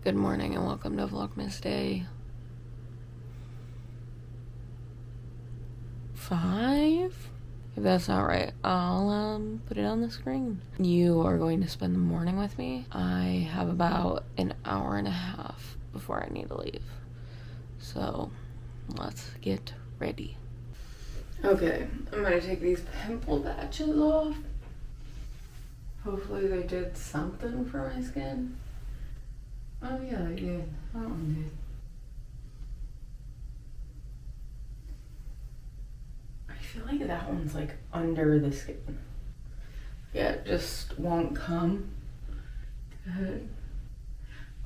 Good morning and welcome to Vlogmas Day 5? If that's not right, I'll put it on the screen. You are going to spend the morning with me. I have about an hour and a half before I need to leave. So let's get ready. Okay, I'm gonna take these pimple patches off. Hopefully they did something for my skin. Oh yeah, they did. That one did. I feel like that one's like under the skin. Yeah, it just won't come. Good.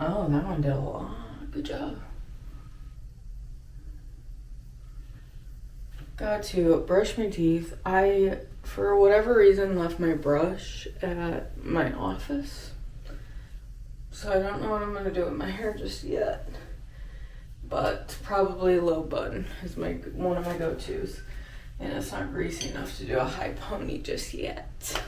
Oh, that one did a lot. Good job. Got to brush my teeth. I, for whatever reason, left my brush at my office. So I don't know what I'm gonna do with my hair just yet. But probably low bun is one of my go-tos. And it's not greasy enough to do a high pony just yet.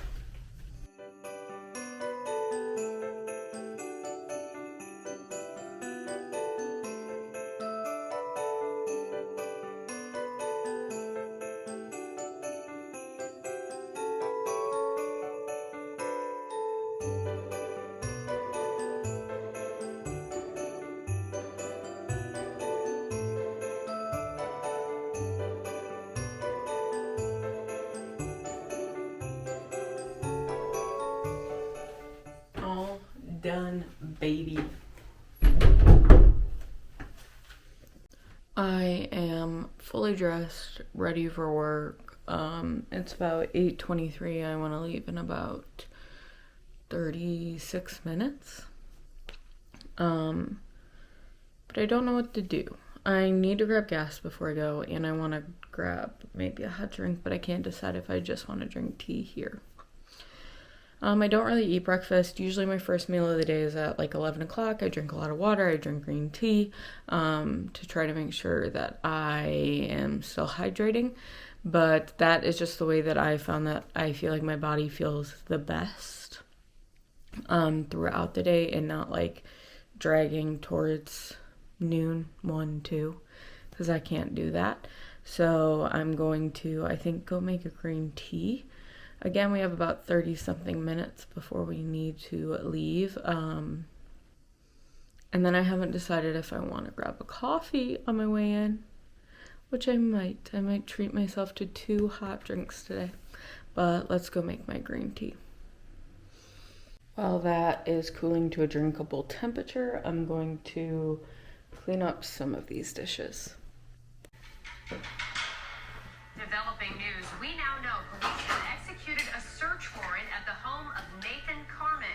Done, baby. I am fully dressed, ready for work. It's about 8:23. I want to leave in about 36 minutes. But I don't know what to do. I need to grab gas before I go, and I want to grab maybe a hot drink, but I can't decide if I just want to drink tea here. I don't really eat breakfast. Usually my first meal of the day is at like 11 o'clock. I drink a lot of water. I drink green tea to try to make sure that I am still hydrating. But that is just the way that I found that I feel like my body feels the best throughout the day and not like dragging towards noon, 1, 2, because I can't do that. So I'm going to, I think, go make a green tea. Again, we have about 30 something minutes before we need to leave. And then I haven't decided if I want to grab a coffee on my way in, which I might. I might treat myself to 2 hot drinks today. But let's go make my green tea. While that is cooling to a drinkable temperature, I'm going to clean up some of these dishes. Developing news, we now know police have executed a search warrant at the home of Nathan Carmen.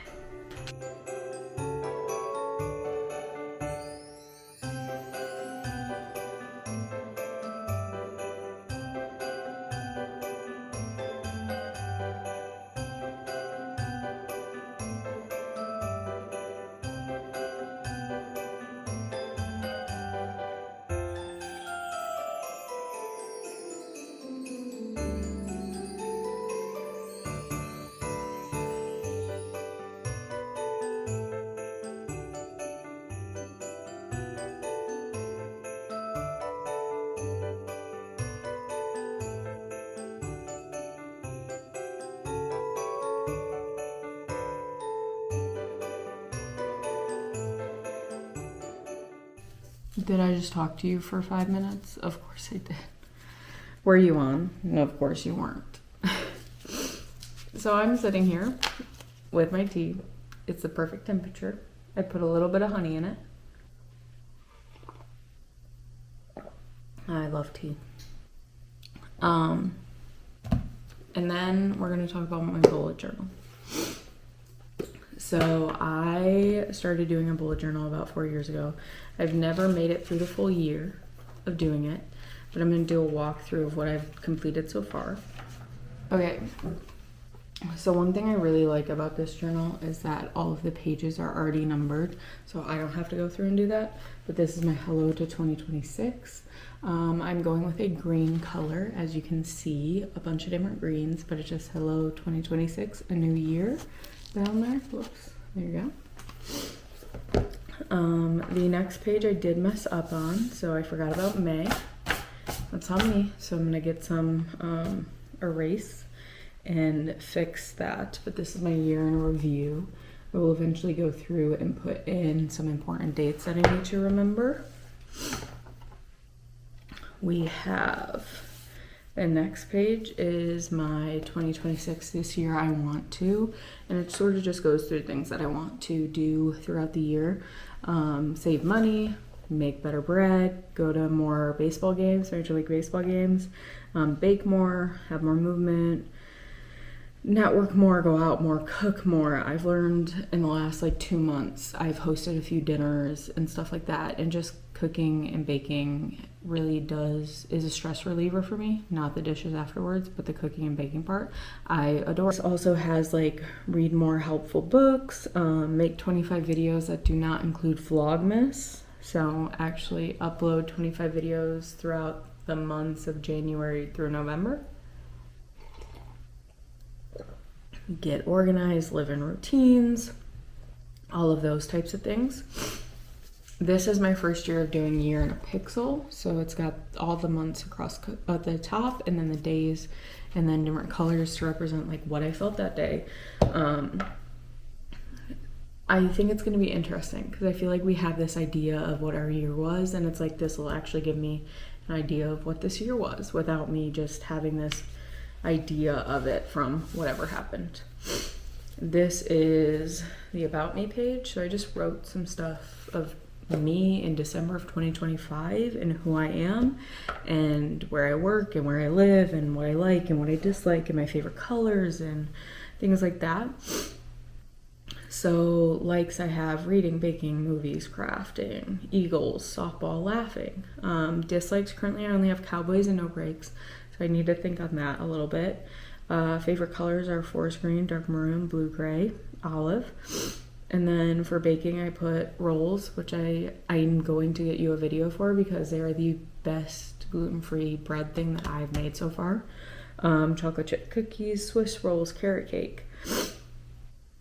Did I just talk to you for 5 minutes? Of course I did. Were you on? No, of course you weren't. So I'm sitting here with my tea. It's the perfect temperature. I put a little bit of honey in it. I love tea. And then we're going to talk about my bullet journal. So I started doing a bullet journal about 4 years ago. I've never made it through the full year of doing it, but I'm going to do a walkthrough of what I've completed so far. Okay, so one thing I really like about this journal is that all of the pages are already numbered, so I don't have to go through and do that. But this is my Hello to 2026. I'm going with a green color, as you can see, a bunch of different greens, but it's just Hello 2026, a new year down there. Whoops, there you go. The next page I did mess up on, so I forgot about May. That's on me. So I'm gonna get some erase and fix that. But this is my year in review. I will eventually go through and put in some important dates that I need to remember. We have the next page is my 2026 this year I want to, and it sort of just goes through things that I want to do throughout the year. Save money, make better bread, go to more baseball games, Major League Baseball games, bake more, have more movement, network more, go out more, cook more. I've learned in the last like 2 months, I've hosted a few dinners and stuff like that, and just cooking and baking really is a stress reliever for me. Not the dishes afterwards, but the cooking and baking part I adore. This also has like read more helpful books, make 25 videos that do not include Vlogmas. So actually upload 25 videos throughout the months of January through November. Get organized, live in routines, all of those types of things. This is my first year of doing year in a pixel, so it's got all the months across at the top, and then the days, and then different colors to represent like what I felt that day. I think it's going to be interesting because I feel like we have this idea of what our year was, and it's like this will actually give me an idea of what this year was without me just having this idea of it from whatever happened. This is the About Me page, so I just wrote some stuff of me in December of 2025 and who I am and where I work and where I live and what I like and what I dislike and my favorite colors and things like that. So likes I have reading, baking, movies, crafting, Eagles, softball, laughing. Dislikes currently I only have Cowboys and no breaks, so I need to think on that a little bit. Favorite colors are forest green, dark maroon, blue, gray, olive. And then for baking, I put rolls, which I'm going to get you a video for because they are the best gluten-free bread thing that I've made so far. Chocolate chip cookies, Swiss rolls, carrot cake.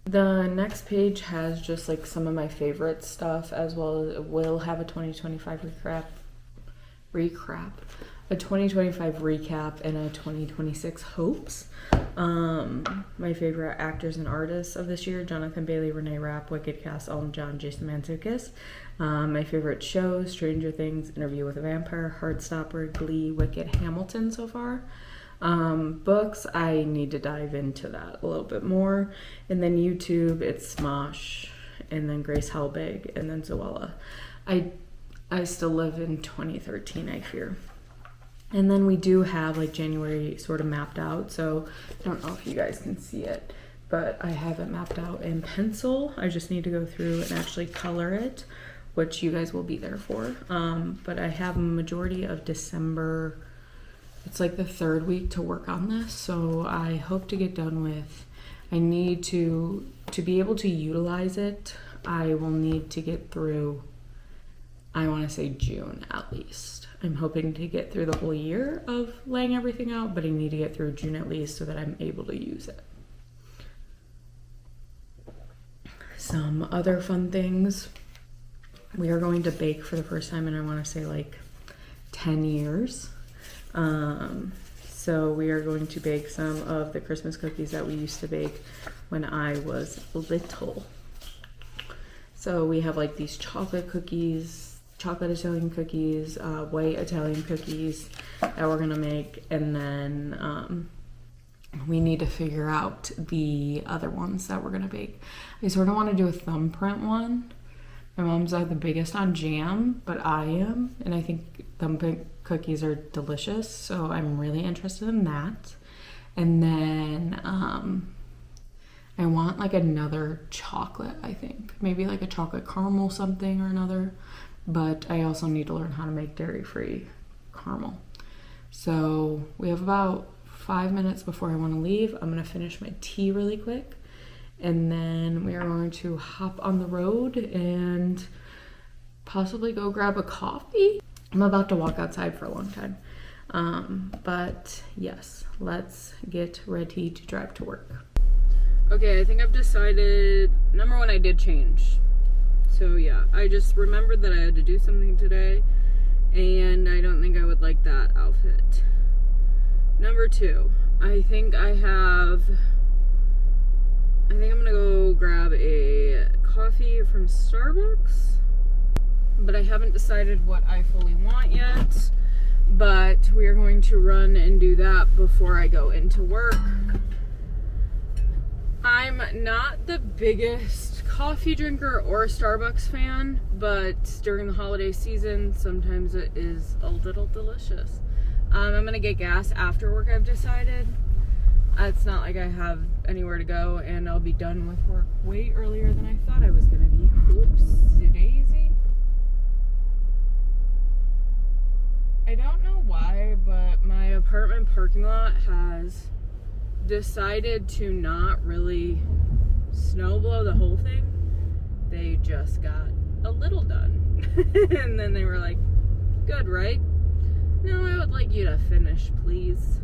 The next page has just like some of my favorite stuff, as well as it will have a 2025 a 2025 recap and a 2026 hopes. My favorite actors and artists of this year: Jonathan Bailey, Renee Rapp, Wicked Cast, Elton John, Jason Mantzoukas. My favorite shows: Stranger Things, Interview with a Vampire, Heartstopper, Glee, Wicked, Hamilton so far. Books, I need to dive into that a little bit more. And then YouTube, it's Smosh, and then Grace Helbig, and then Zoella. I still live in 2013, I fear. And then we do have like January sort of mapped out, so I don't know if you guys can see it, but I have it mapped out in pencil. I just need to go through and actually color it, which you guys will be there for. But I have a majority of December. It's like the third week to work on this, so I hope to get done with. I need to be able to utilize it. I will need to get through, I want to say June at least. I'm hoping to get through the whole year of laying everything out, but I need to get through June at least so that I'm able to use it. Some other fun things. We are going to bake for the first time in I want to say like 10 years. So we are going to bake some of the Christmas cookies that we used to bake when I was little. So we have like these chocolate cookies, chocolate Italian cookies, white Italian cookies that we're gonna make, and then we need to figure out the other ones that we're gonna bake. I sort of want to do a thumbprint one. My mom's not the biggest on jam, but I am, and I think thumbprint cookies are delicious, so I'm really interested in that. And then I want like another chocolate, I think. Maybe like a chocolate caramel something or another. But I also need to learn how to make dairy-free caramel. So we have about 5 minutes before I want to leave. I'm going to finish my tea really quick. And then we are going to hop on the road and possibly go grab a coffee. I'm about to walk outside for a long time. But yes, let's get ready to drive to work. Okay, I think I've decided, number one, I did change. So yeah, I just remembered that I had to do something today, and I don't think I would like that outfit. Number 2, I think I'm gonna go grab a coffee from Starbucks, but I haven't decided what I fully want yet. But we are going to run and do that before I go into work. I'm not the biggest coffee drinker or Starbucks fan, but during the holiday season, sometimes it is a little delicious. I'm gonna get gas after work, I've decided. It's not like I have anywhere to go, and I'll be done with work way earlier than I thought I was gonna be. Oopsie daisy. I don't know why, but my apartment parking lot has decided to not really snow blow the whole thing. They just got a little done. And then they were like, good, right? No, I would like you to finish, please.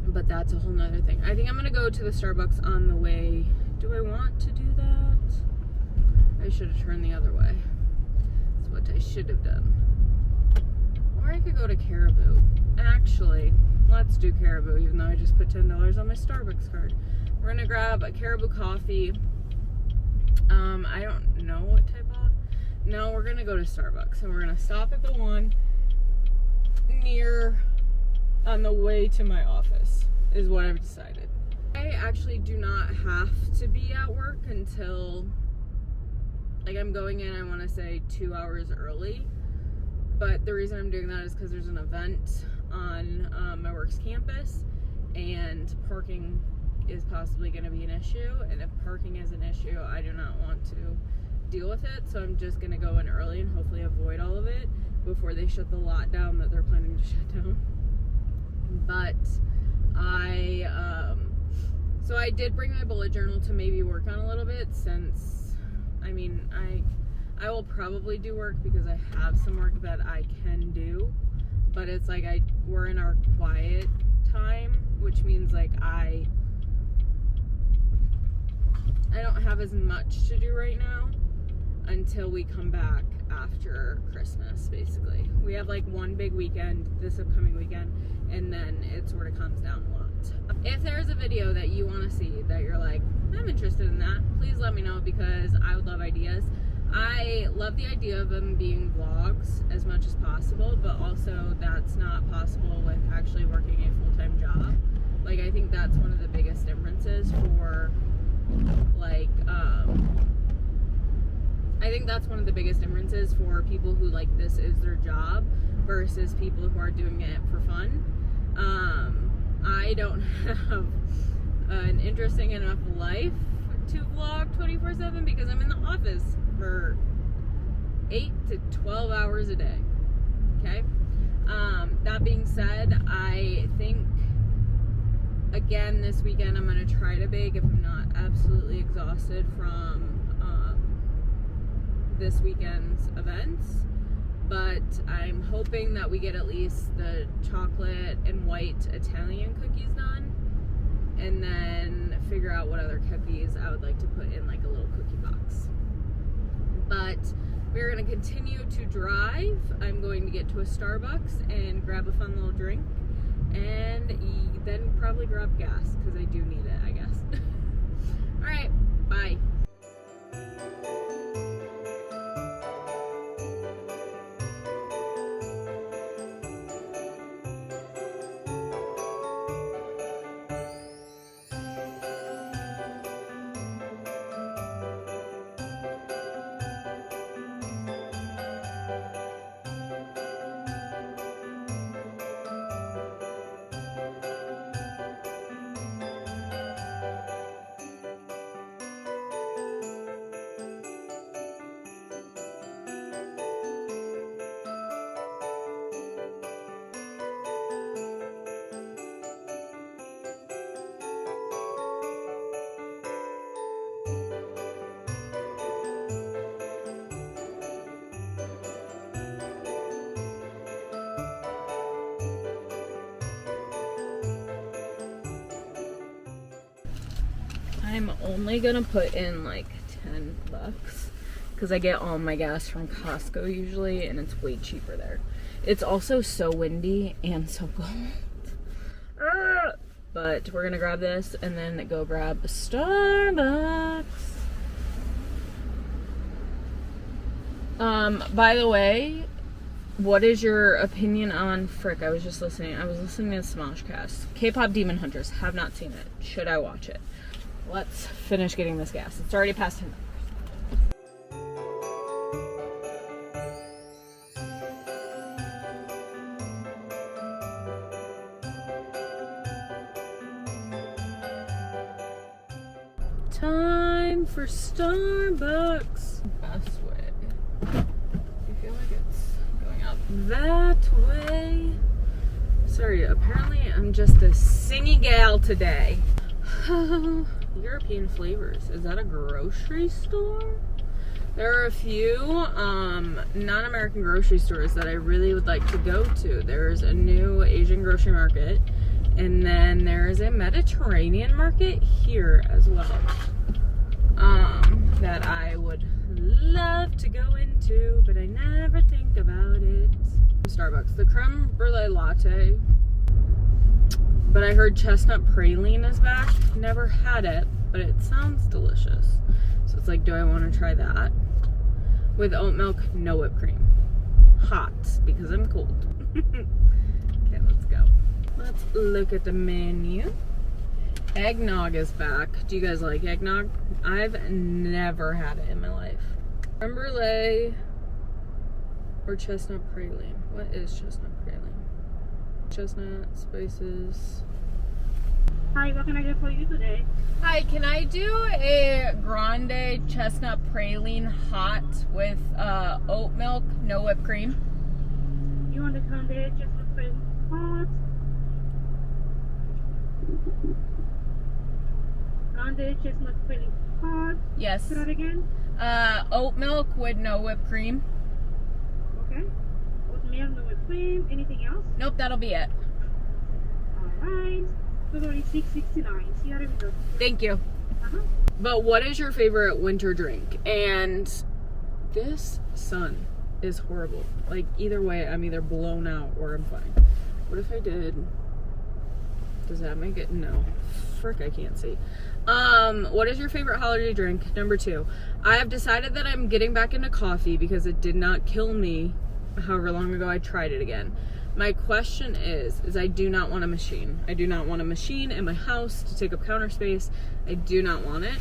But that's a whole nother thing. I think I'm gonna go to the Starbucks on the way. Do I want to do that? I should have turned the other way. That's what I should have done. Or I could go to Caribou. Actually, let's do Caribou, even though I just put $10 on my Starbucks card. We're gonna grab a Caribou coffee. I don't know what type of. No, we're gonna go to Starbucks, and we're gonna stop at the one near on the way to my office, is what I've decided. I actually do not have to be at work until, like, I'm going in, I want to say 2 hours early. But the reason I'm doing that is because there's an event on my work's campus, and parking is possibly going to be an issue. And if parking is an issue, I do not want to deal with it. So I'm just going to go in early and hopefully avoid all of it before they shut the lot down that they're planning to shut down. But so I did bring my bullet journal to maybe work on a little bit, since, I mean, I will probably do work because I have some work that I can do, but it's like we're in our quiet time, which means like I don't have as much to do right now until we come back after Christmas, basically. We have like one big weekend this upcoming weekend, and then it sort of comes down a lot. If there's a video that you want to see that you're like, I'm interested in that, please let me know, because I would love ideas. I love the idea of them being vlogs as much as possible, but also that's not possible with actually working a full-time job. Like, I think that's one of the biggest differences for, like, I think that's one of the biggest differences for people who, like, this is their job versus people who are doing it for fun. I don't have an interesting enough life to vlog 24/7 because I'm in the office for 8 to 12 hours a day. Okay? That being said, I think, again, this weekend I'm going to try to bake if I'm not absolutely exhausted from this weekend's events. But I'm hoping that we get at least the chocolate and white Italian cookies done, and then figure out what other cookies I would like to put in like a little cookie box. But we're going to continue to drive. I'm going to get to a Starbucks and grab a fun little drink, and then probably grab gas, because I do need it, I guess. Alright, bye. I'm only gonna put in like $10 because I get all my gas from Costco usually, and it's way cheaper there. It's also so windy and so cold. But we're gonna grab this and then go grab a Starbucks. By the way, what is your opinion on I was listening to Smoshcast. K-pop Demon Hunters. Have not seen it. Should I watch it? Let's finish getting this gas. It's already past 10 minutes. Time for Starbucks. Best way. I feel like it's going up that way. Sorry, apparently I'm just a singy gal today. European Flavors. Is that a grocery store? There are a few non-American grocery stores that I really would like to go to. There's a new Asian grocery market, and then there's a Mediterranean market here as well, that I would love to go into, but I never think about it. Starbucks, the creme brulee latte, but I heard chestnut praline is back. Never had it, but it sounds delicious. So it's like, do I want to try that? With oat milk, no whipped cream. Hot, because I'm cold. Okay, let's go. Let's look at the menu. Eggnog is back. Do you guys like eggnog? I've never had it in my life. Creme brulee or chestnut praline. What is chestnut praline? Chestnut, spices. Hi, what can I get for you today? Hi, can I do a grande chestnut praline hot with oat milk, no whipped cream? You want the grande chestnut praline hot? Grande chestnut praline hot. Yes. Say that again. Oat milk with no whipped cream. Okay. Oatmeal, no whipped cream. Anything else? Nope, that'll be it. Alright. Totally $6.69. See you at the window. Thank you. But what is your favorite winter drink? And this sun is horrible. Like, either way, I'm either blown out or I'm fine. What if I did... Does that make it? No. Frick, I can't see. What is your favorite holiday drink? Number 2. I have decided that I'm getting back into coffee because it did not kill me however long ago I tried it again. My question is I do not want a machine. I do not want a machine in my house to take up counter space. I do not want it.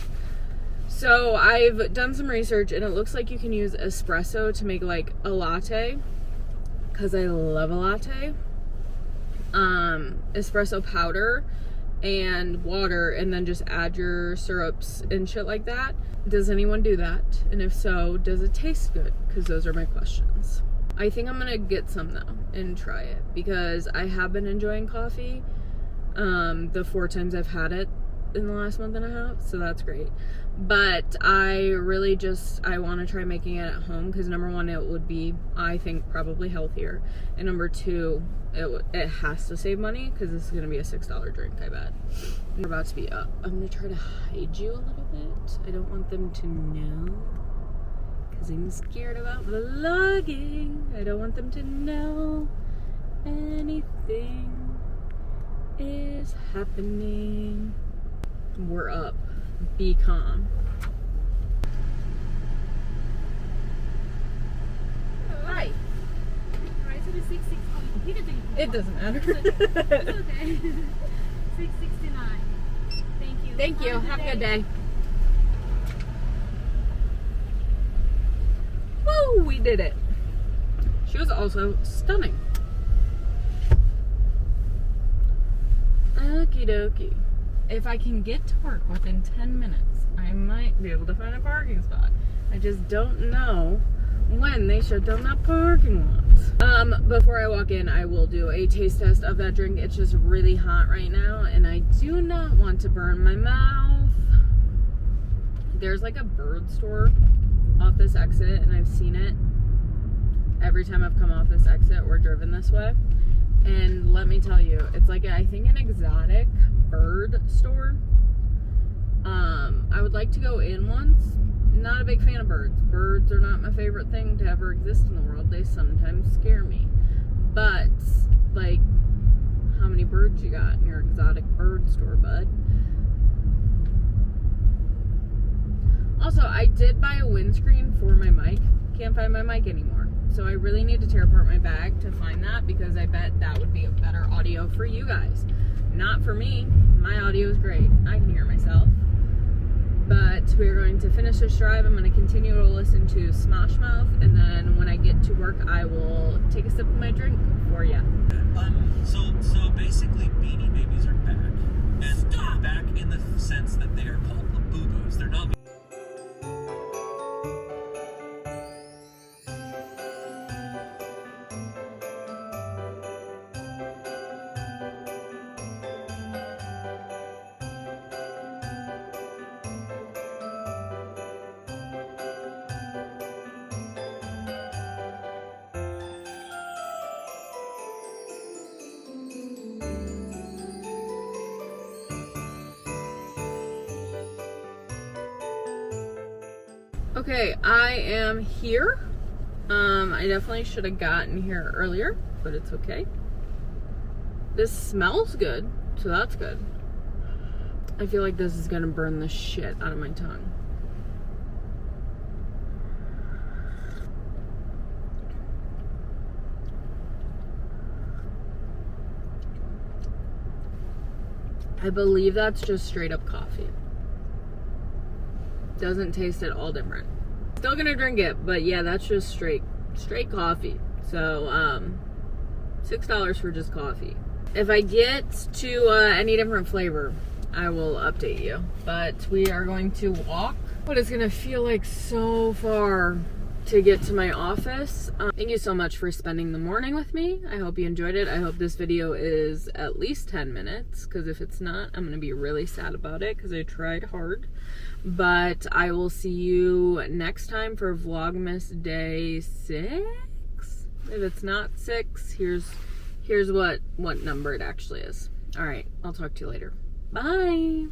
So I've done some research, and it looks like you can use espresso to make like a latte, because I love a latte. Espresso powder and water, and then just add your syrups and shit like that. Does anyone do that? And if so, does it taste good? Because those are my questions. I think I'm gonna get some though and try it, because I have been enjoying coffee the 4 times I've had it in the last month and a half, so that's great. But I really I want to try making it at home, because number 1, it would be, I think, probably healthier, and number 2, it has to save money, because this is gonna be a $6 drink, I bet. We're about to be up. I'm gonna try to hide you a little bit. I don't want them to know, because I'm scared about vlogging. I don't want them to know anything is happening. We're up. Be calm. Hi. Alright, so the $6.60. You can take it. It doesn't matter. It's okay. $6.69. Thank you. Thank you. Have a good day. Woo! We did it. She was also stunning. Okie dokie. If I can get to work within 10 minutes, I might be able to find a parking spot. I just don't know when they shut down that parking lot. Before I walk in, I will do a taste test of that drink. It's just really hot right now, and I do not want to burn my mouth. There's like a bird store off this exit, and I've seen it every time I've come off this exit or driven this way. And let me tell you, it's like, I think, an exotic bird store. I would like to go in once not a big fan of birds. Birds are not my favorite thing to ever exist in the world. They sometimes scare me. But, like, how many birds you got in your exotic bird store, bud? Also, I did buy a windscreen for my mic. Can't find my mic anymore. So I really need to tear apart my bag to find that, because I bet that would be a better audio for you guys. Not for me. My audio is great. I can hear myself. But we're going to finish this drive. I'm going to continue to listen to Smosh Mouth, and then when I get to work, I will take a sip of my drink for you. So basically, Beanie Babies are back, and they're back in the sense that they are called Labubu's. They're not. Okay, I am here. I definitely should have gotten here earlier, but it's okay. This smells good, so that's good. I feel like this is gonna burn the shit out of my tongue. I believe that's just straight up coffee. Doesn't taste at all different. Still gonna drink it, but yeah, that's just straight coffee. So $6 for just coffee. If I get to any different flavor, I will update you. But we are going to walk what is gonna feel like so far to get to my office. Thank you so much for spending the morning with me. I hope you enjoyed it. I hope this video is at least 10 minutes, because if it's not, I'm gonna be really sad about it, because I tried hard. But I will see you next time for Vlogmas day 6. If it's not 6, here's what number it actually is. All right, I'll talk to you later. Bye.